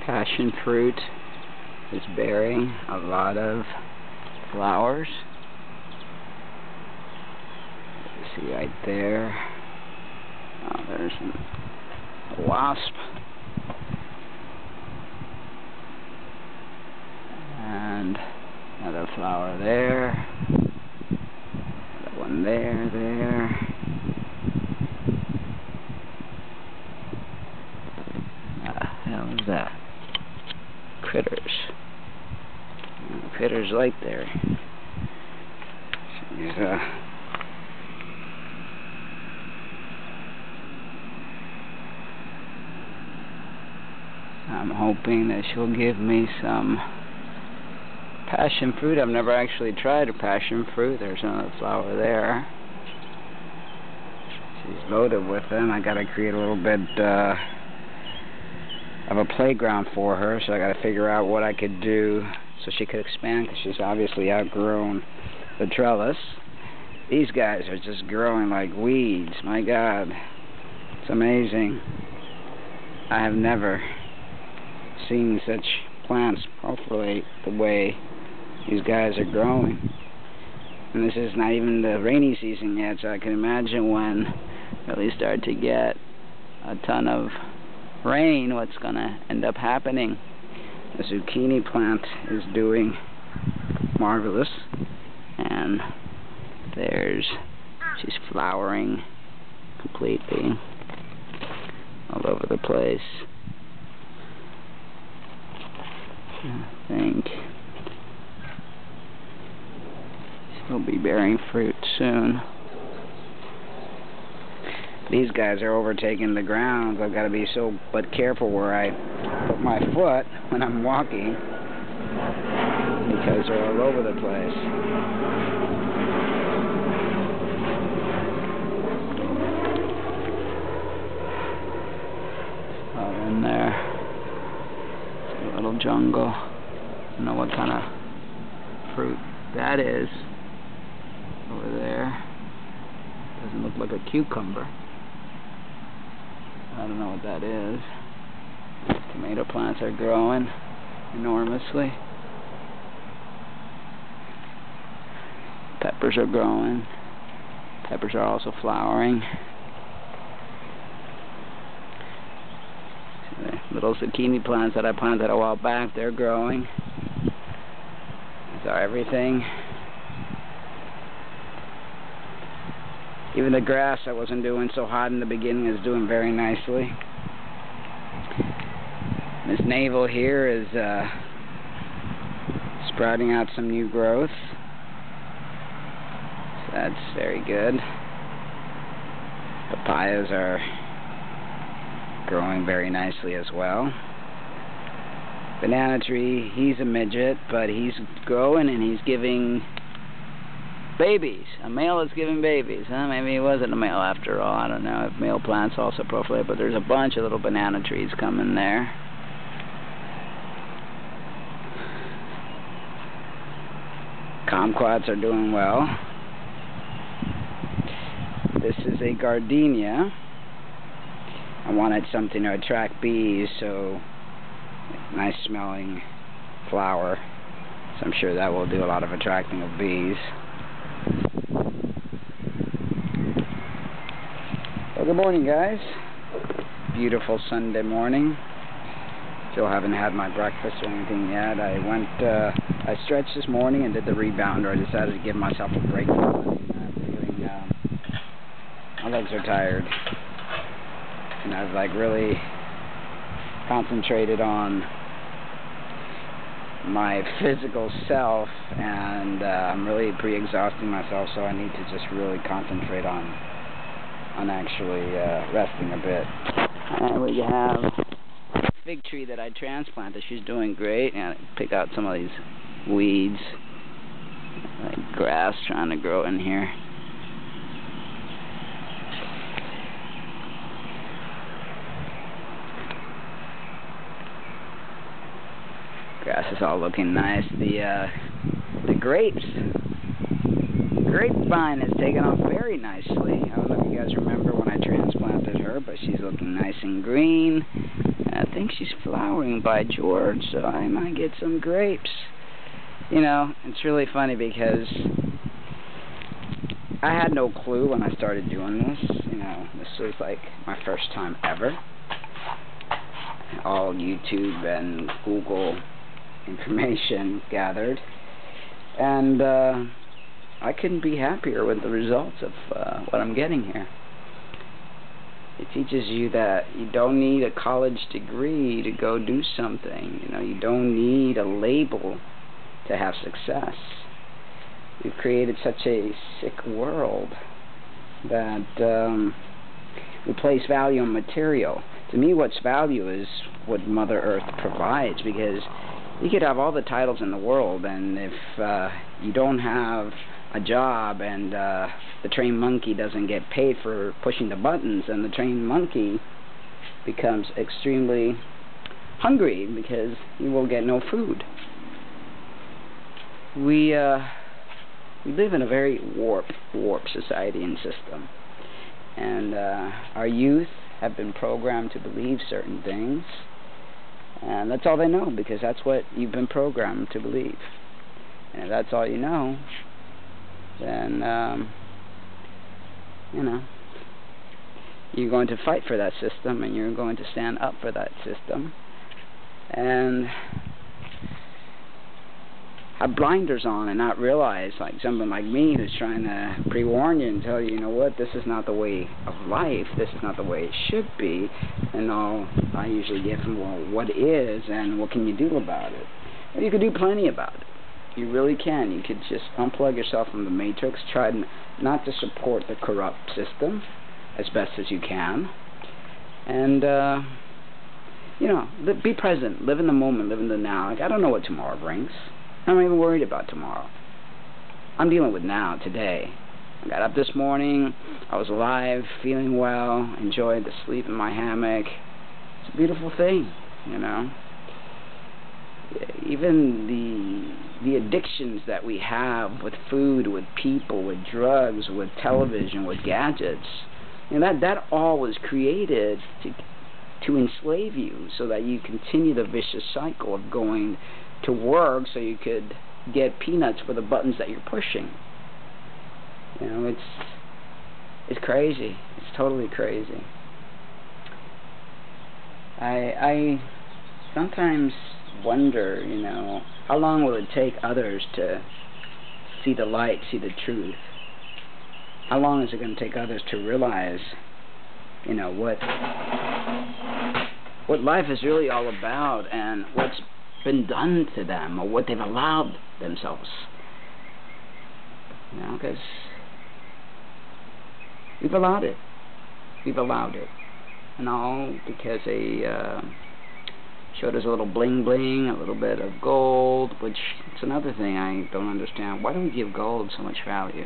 Passion fruit is bearing a lot of flowers. You see right there. Oh, there's a wasp. And another flower there. Another one there. What the hell is that? Critters. Critters like there. She's I'm hoping that she'll give me some passion fruit. I've never actually tried a passion fruit. There's another flower there. She's loaded with them. I gotta create a little bit of a playground for her, so I gotta figure out what I could do so she could expand, because she's obviously outgrown the trellis. These guys are just growing like weeds. My God, it's amazing. I have never seen such plants proliferate the way these guys are growing. And this is not even the rainy season yet, so I can imagine when we really start to get a ton of rain, what's gonna end up happening. The zucchini plant is doing marvelous, and she's flowering completely all over the place. I think she'll be bearing fruit soon. These guys are overtaking the ground. I've got to be so careful where I put my foot when I'm walking, because they're all over the place. Oh, in there. It's a little jungle. I don't know what kind of fruit that is over there. Doesn't look like a cucumber. I don't know what that is. Tomato plants are growing enormously. Peppers are growing. Peppers are also flowering. The little zucchini plants that I planted a while back, they're growing. These are everything. Even the grass that wasn't doing so hot in the beginning is doing very nicely. This navel here is sprouting out some new growth. So that's very good. Papayas are growing very nicely as well. Banana tree, he's a midget, but he's growing and he's giving babies. A male is giving babies. Maybe he wasn't a male after all. I don't know if male plants also proliferate, but there's a bunch of little banana trees coming there. Kumquats are doing well. This is a gardenia. I wanted something to attract bees, so nice smelling flower. So I'm sure that will do a lot of attracting of bees. Well, good morning, guys. Beautiful Sunday morning. Still haven't had my breakfast or anything yet. I stretched this morning and did the rebounder. I decided to give myself a break. I'm feeling, my legs are tired. And I've like really concentrated on my physical self, and I'm really pre-exhausting myself, so I need to just really concentrate on actually resting a bit. And we have a fig tree that I transplanted. She's doing great, and I pick out some of these weeds, like grass trying to grow in here. Grass is all looking nice. The grapevine is taking off very nicely. I don't know if you guys remember when I transplanted her, but she's looking nice and green. And I think she's flowering, by George, so I might get some grapes. You know, it's really funny because I had no clue when I started doing this. You know, this was like my first time ever. All YouTube and Google information gathered. And I couldn't be happier with the results of what I'm getting here. It teaches you that you don't need a college degree to go do something. You know, you don't need a label to have success. We've created such a sick world that we place value on material. To me, what's value is what Mother Earth provides, because you could have all the titles in the world, and if you don't have a job and the trained monkey doesn't get paid for pushing the buttons, then the trained monkey becomes extremely hungry because he will get no food. We live in a very warped society and system, and our youth have been programmed to believe certain things, and that's all they know, because that's what you've been programmed to believe. And if that's all you know, then you know, you're going to fight for that system, and you're going to stand up for that system, and have blinders on and not realize, like someone like me who's trying to pre-warn you and tell you, you know what, this is not the way of life, this is not the way it should be. And all I usually get from, well, what is and what can you do about it? Well, you can do plenty about it. You really can. You could just unplug yourself from the matrix, try not to support the corrupt system as best as you can, and you know, be present, live in the moment, live in the now. Like, I don't know what tomorrow brings. I'm not even worried about tomorrow. I'm dealing with now, today. I got up this morning, I was alive, feeling well, enjoyed the sleep in my hammock. It's a beautiful thing, you know. Even the addictions that we have with food, with people, with drugs, with television, with gadgets, you know, that all was created to enslave you, so that you continue the vicious cycle of going to work so you could get peanuts for the buttons that you're pushing. You know, it's crazy. It's totally crazy. I sometimes wonder, you know, how long will it take others to see the light, see the truth? How long is it going to take others to realize, you know, what life is really all about, and what's been done to them, or what they've allowed themselves? You know, because we've allowed it. We've allowed it. And all because they showed us a little bling bling, a little bit of gold, which is another thing I don't understand. Why do we give gold so much value?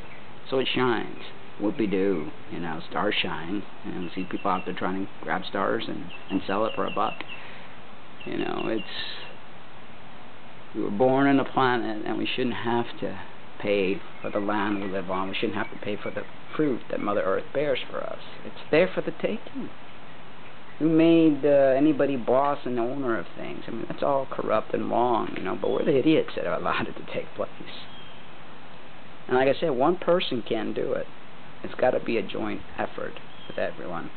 So it shines. Whoopie-doo. You know, stars shine. And we see people out there trying to grab stars and sell it for $1. You know, we were born on a planet, and we shouldn't have to pay for the land we live on. We shouldn't have to pay for the fruit that Mother Earth bears for us. It's there for the taking. Who made anybody boss and owner of things? I mean, that's all corrupt and wrong, you know, but we're the idiots that have allowed it to take place. And like I said, one person can't do it. It's got to be a joint effort with everyone.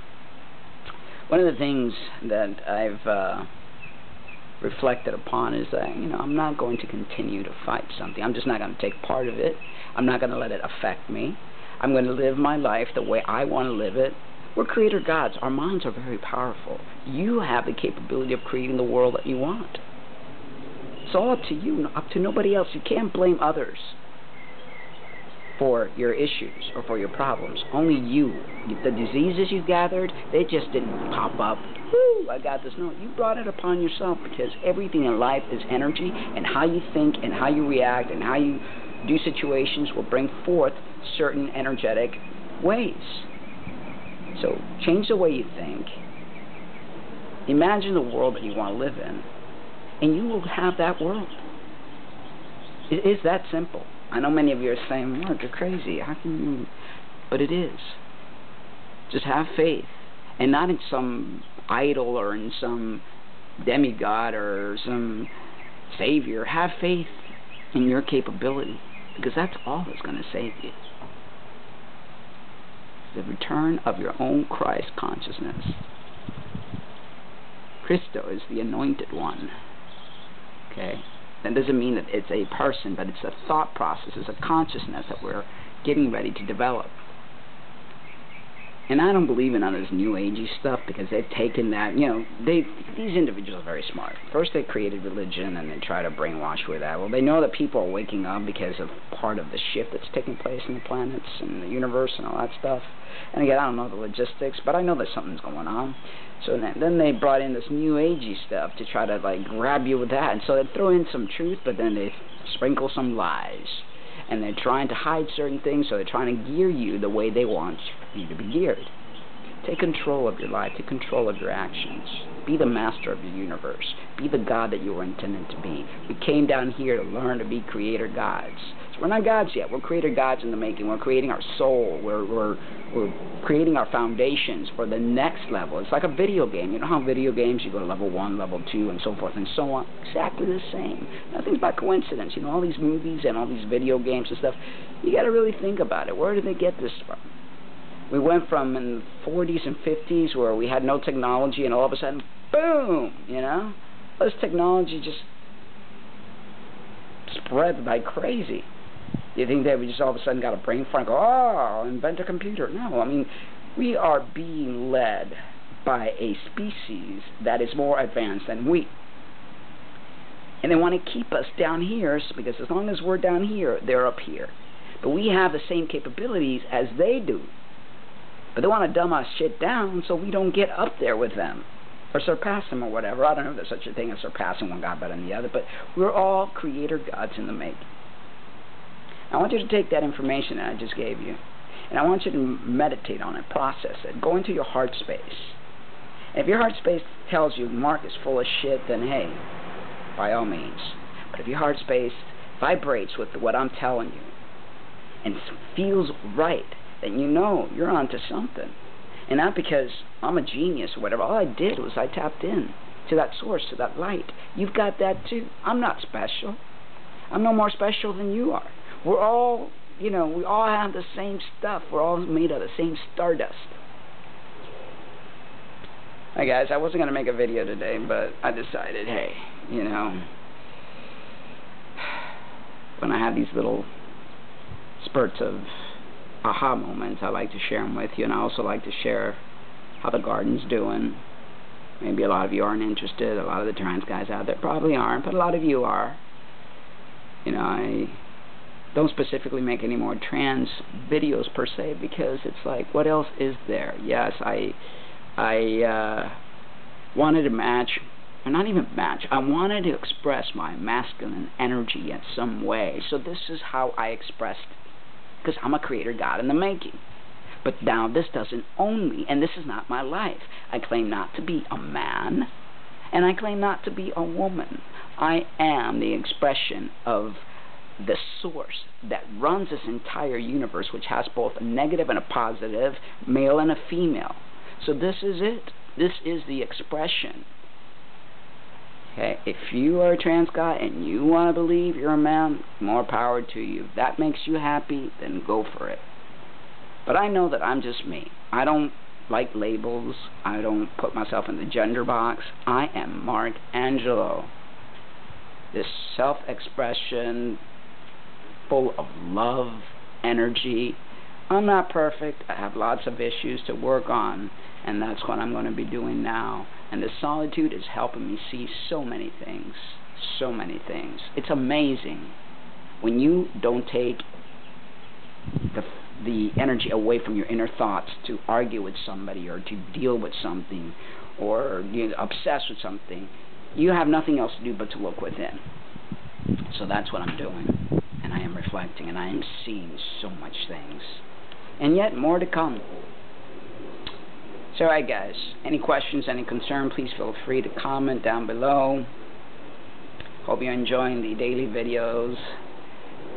One of the things that I've reflected upon is that, you know, I'm not going to continue to fight something. I'm just not going to take part of it. I'm not going to let it affect me. I'm going to live my life the way I want to live it. We're creator gods. Our minds are very powerful. You have the capability of creating the world that you want. It's all up to you, up to nobody else. You can't blame others for your issues or for your problems. Only you. The diseases you gathered, they just didn't pop up. Woo, I got this. No, you brought it upon yourself, because everything in life is energy, and how you think and how you react and how you do situations will bring forth certain energetic ways. So change the way you think. Imagine the world that you want to live in, and you will have that world. It is that simple. I know many of you are saying, Mark, you're crazy. How can you? But it is. Just have faith. And not in some idol or in some demigod or some savior. Have faith in your capability, because that's all that's going to save you. The return of your own Christ consciousness. Christo is the anointed one. Okay? That doesn't mean that it's a person, but it's a thought process, it's a consciousness that we're getting ready to develop. And I don't believe in all this new agey stuff, because they've taken that, these individuals are very smart. First they created religion and they try to brainwash with that. Well, they know that people are waking up because of part of the shift that's taking place in the planets and the universe and all that stuff. And again, I don't know the logistics, but I know that something's going on. So then they brought in this new agey stuff to try to like grab you with that. And so they throw in some truth, but then they sprinkle some lies. And they're trying to hide certain things, so they're trying to gear you the way they want you to be geared. Take control of your life. Take control of your actions. Be the master of your universe. Be the God that you were intended to be. We came down here to learn to be creator gods. So we're not gods yet. We're creator gods in the making. We're creating our soul. We're creating our foundations for the next level. It's like a video game. You know how video games, you go to level 1, level 2, and so forth and so on? Exactly the same. Nothing's by coincidence. You know, all these movies and all these video games and stuff, you got to really think about it. Where did they get this from? We went from in the 40s and 50s where we had no technology, and all of a sudden, boom, this technology just spread like crazy. Do you think that we just all of a sudden got a brain fart and go, oh, invent a computer? No, I mean, we are being led by a species that is more advanced than we. And they want to keep us down here, because as long as we're down here, they're up here. But we have the same capabilities as they do. But they want to dumb our shit down so we don't get up there with them. Or surpass them or whatever. I don't know if there's such a thing as surpassing one God better than the other. But we're all creator gods in the making. I want you to take that information that I just gave you, and I want you to meditate on it, process it. Go into your heart space. And if your heart space tells you Mark is full of shit, then hey, by all means. But if your heart space vibrates with what I'm telling you and feels right, then you know you're onto something. And not because I'm a genius or whatever. All I did was I tapped in to that source, to that light. You've got that too. I'm not special. I'm no more special than you are. We're all, we all have the same stuff. We're all made of the same stardust. Hi guys, I wasn't going to make a video today, but I decided, hey, when I have these little spurts of aha moments, I like to share them with you, and I also like to share how the garden's doing. Maybe a lot of you aren't interested. A lot of the trans guys out there probably aren't, but a lot of you are. I don't specifically make any more trans videos per se, because it's like, what else is there? Yes, I wanted to match, or not even match, I wanted to express my masculine energy in some way. So this is how I expressed, because I'm a creator God in the making. But now this doesn't own me, and this is not my life. I claim not to be a man, and I claim not to be a woman. I am the expression of the source that runs this entire universe, which has both a negative and a positive, male and a female. So this is it. This is the expression. Okay, if you are a trans guy and you want to believe you're a man, more power to you. If that makes you happy, then go for it. But I know that I'm just me. I don't like labels. I don't put myself in the gender box. I am Mark Angelo. This self-expression, full of love, energy. I'm not perfect. I have lots of issues to work on, and that's what I'm going to be doing now. And this solitude is helping me see so many things. So many things. It's amazing when you don't take the energy away from your inner thoughts to argue with somebody or to deal with something or obsess with something. You have nothing else to do but to look within. So that's what I'm doing. And I am reflecting, and I am seeing so much things. And yet more to come. So alright guys, any questions, any concern, please feel free to comment down below. Hope you're enjoying the daily videos.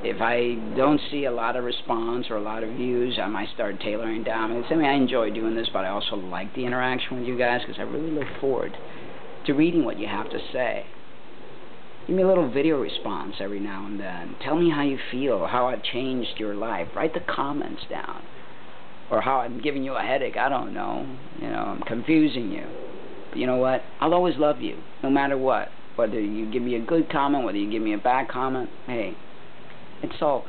If I don't see a lot of response or a lot of views, I might start tailoring down. I enjoy doing this, but I also like the interaction with you guys because I really look forward to reading what you have to say. Give me a little video response every now and then. Tell me how you feel, how it changed your life. Write the comments down. Or how I'm giving you a headache, I don't know. I'm confusing you. But you know what? I'll always love you, no matter what. Whether you give me a good comment, whether you give me a bad comment, hey, it's all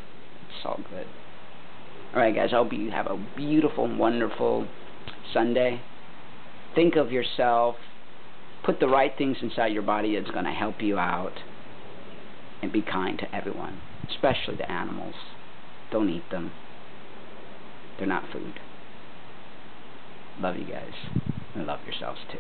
good. Alright guys, I hope you have a beautiful, wonderful Sunday. Think of yourself. Put the right things inside your body that's going to help you out. And be kind to everyone, especially the animals. Don't eat them. They're not food. Love you guys. And love yourselves too.